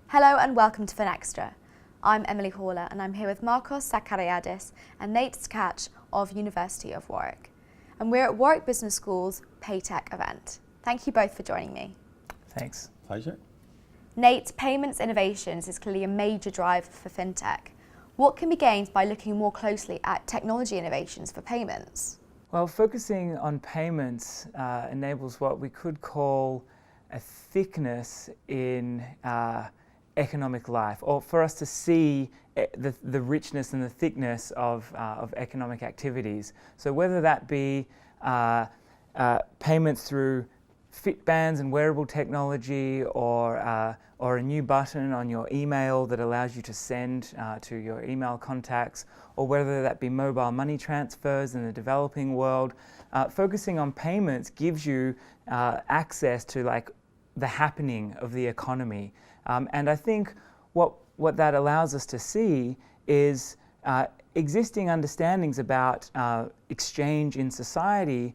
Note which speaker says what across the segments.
Speaker 1: Hello and welcome to Finextra. I'm Emily Haller and I'm here with Markos Zachariadis and Nathaniel Tkacz of University of Warwick. And we're at Warwick Business School's PayTech event. Thank you both for joining me.
Speaker 2: Thanks.
Speaker 3: Pleasure.
Speaker 1: Nate, payments innovations is clearly a major driver for fintech. What can be gained by looking more closely at technology innovations for payments?
Speaker 2: Well, focusing on payments enables what we could call a thickness in economic life, or for us to see the richness and the thickness of economic activities. So whether that be payments through fit bands and wearable technology, or a new button on your email that allows you to send to your email contacts, or whether that be mobile money transfers in the developing world, focusing on payments gives you access to like the happening of the economy. And I think what that allows us to see is existing understandings about exchange in society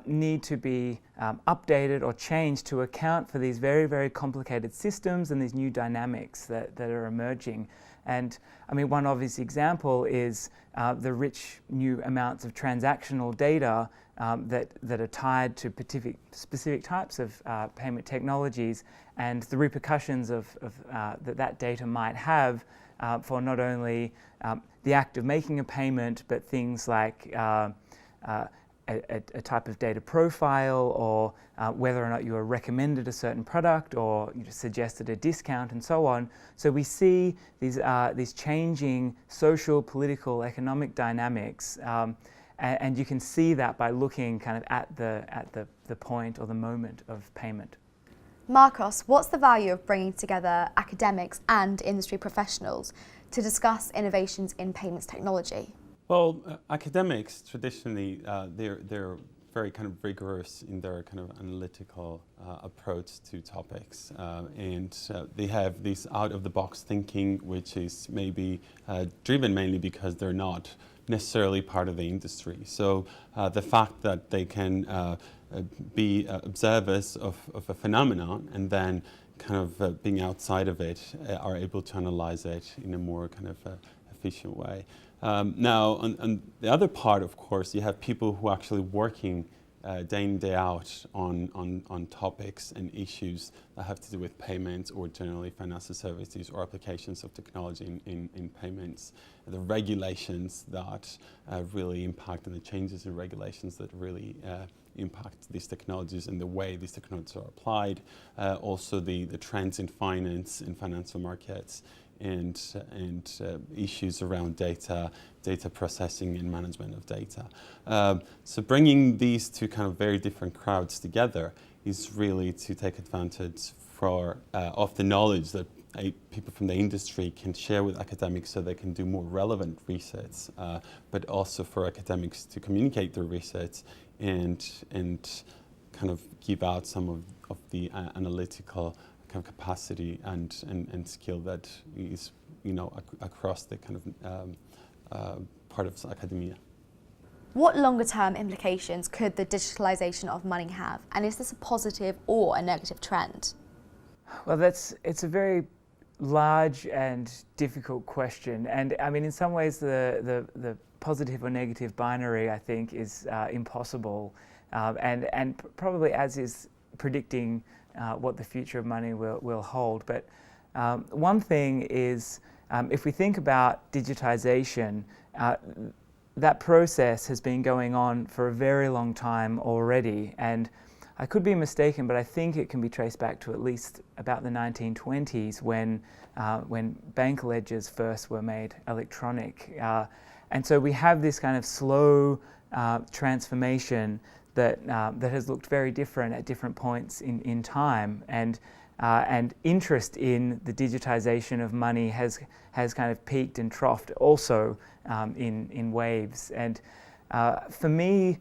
Speaker 2: need to be updated or changed to account for these very, very complicated systems and these new dynamics that are emerging. And I mean, one obvious example is the rich new amounts of transactional data that are tied to specific types of payment technologies, and the repercussions of that data might have for not only the act of making a payment, but things like a type of data profile, or whether or not you are recommended a certain product or you suggested a discount, and so on. So we see these changing social, political, economic dynamics, and you can see that by looking kind of at the point or the moment of payment.
Speaker 1: Markos, what's the value of bringing together academics and industry professionals to discuss innovations in payments technology?
Speaker 3: Well, academics traditionally they're very kind of rigorous in their kind of analytical approach to topics, and they have this out-of-the-box thinking, which is maybe driven mainly because they're not necessarily part of the industry. So the fact that they can be observers of a phenomenon and then kind of being outside of it are able to analyze it in a more kind of efficient way. Now, on the other part, of course, you have people who are actually working day in, day out on topics and issues that have to do with payments or generally financial services or applications of technology in payments. The regulations that really impact, and the changes in regulations that really impact these technologies and the way these technologies are applied. Also the trends in finance, in financial markets, and issues around data processing and management of data. So bringing these two kind of very different crowds together is really to take advantage of the knowledge that people from the industry can share with academics so they can do more relevant research, but also for academics to communicate their research and kind of give out some of the analytical kind of capacity and skill that is, across the kind of part of academia.
Speaker 1: What longer-term implications could the digitalisation of money have, and is this a positive or a negative trend?
Speaker 2: Well, it's a very large and difficult question, and I mean, in some ways the positive or negative binary, I think, is impossible, and probably as is predicting what the future of money will hold. But one thing is, if we think about digitization, that process has been going on for a very long time already, and I could be mistaken, but I think it can be traced back to at least about the 1920s when bank ledgers first were made electronic. And so we have this kind of slow transformation that has looked very different at different points in time, and interest in the digitization of money has kind of peaked and troughed also in waves. And for me,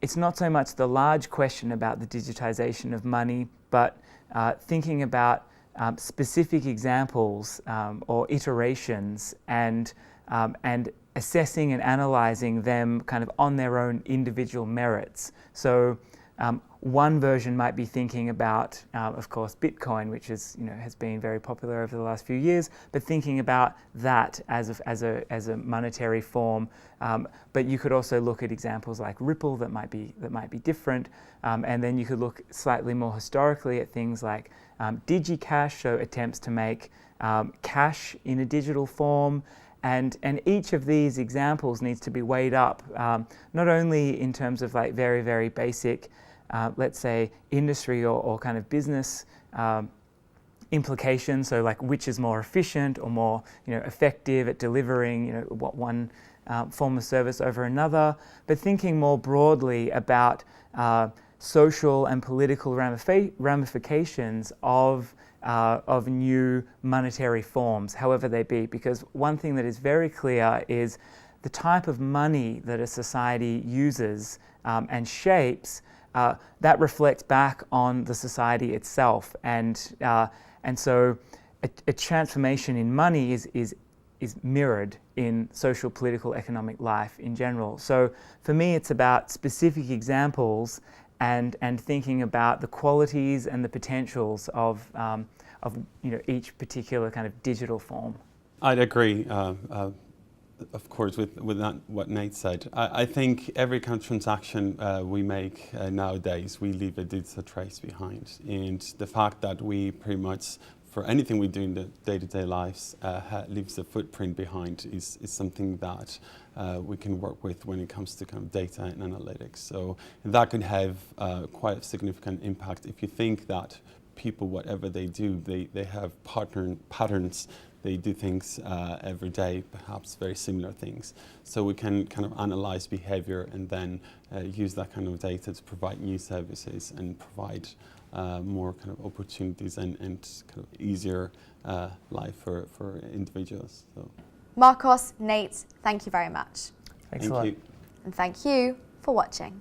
Speaker 2: it's not so much the large question about the digitization of money, but thinking about specific examples or iterations and assessing and analyzing them kind of on their own individual merits. So One version might be thinking about, of course, Bitcoin, which is, has been very popular over the last few years, but thinking about that as a monetary form. But you could also look at examples like Ripple that might be different, and then you could look slightly more historically at things like DigiCash, so attempts to make cash in a digital form. And each of these examples needs to be weighed up, not only in terms of like very, very basic, let's say, industry or kind of business implications, so like which is more efficient or more effective at delivering what one form of service over another, but thinking more broadly about social and political ramifications of new monetary forms, however they be. Because one thing that is very clear is the type of money that a society uses and shapes, that reflects back on the society itself. And so a transformation in money is mirrored in social, political, economic life in general. So for me, it's about specific examples and thinking about the qualities and the potentials of each particular kind of digital form.
Speaker 3: I'd agree, of course, with what Nate said. I think every kind of transaction we make nowadays, we leave a digital trace behind, and the fact that we pretty much, for anything we do in the day-to-day lives, leaves a footprint behind is something that we can work with when it comes to kind of data and analytics. So that could have quite a significant impact. If you think that people, whatever they do, they have patterns, they do things every day, perhaps very similar things. So we can kind of analyze behavior and then use that kind of data to provide new services and provide more kind of opportunities and kind of easier life for individuals. So.
Speaker 1: Markos, Nate, thank you very much.
Speaker 2: Thanks a lot.
Speaker 3: Thank you.
Speaker 1: And thank you for watching.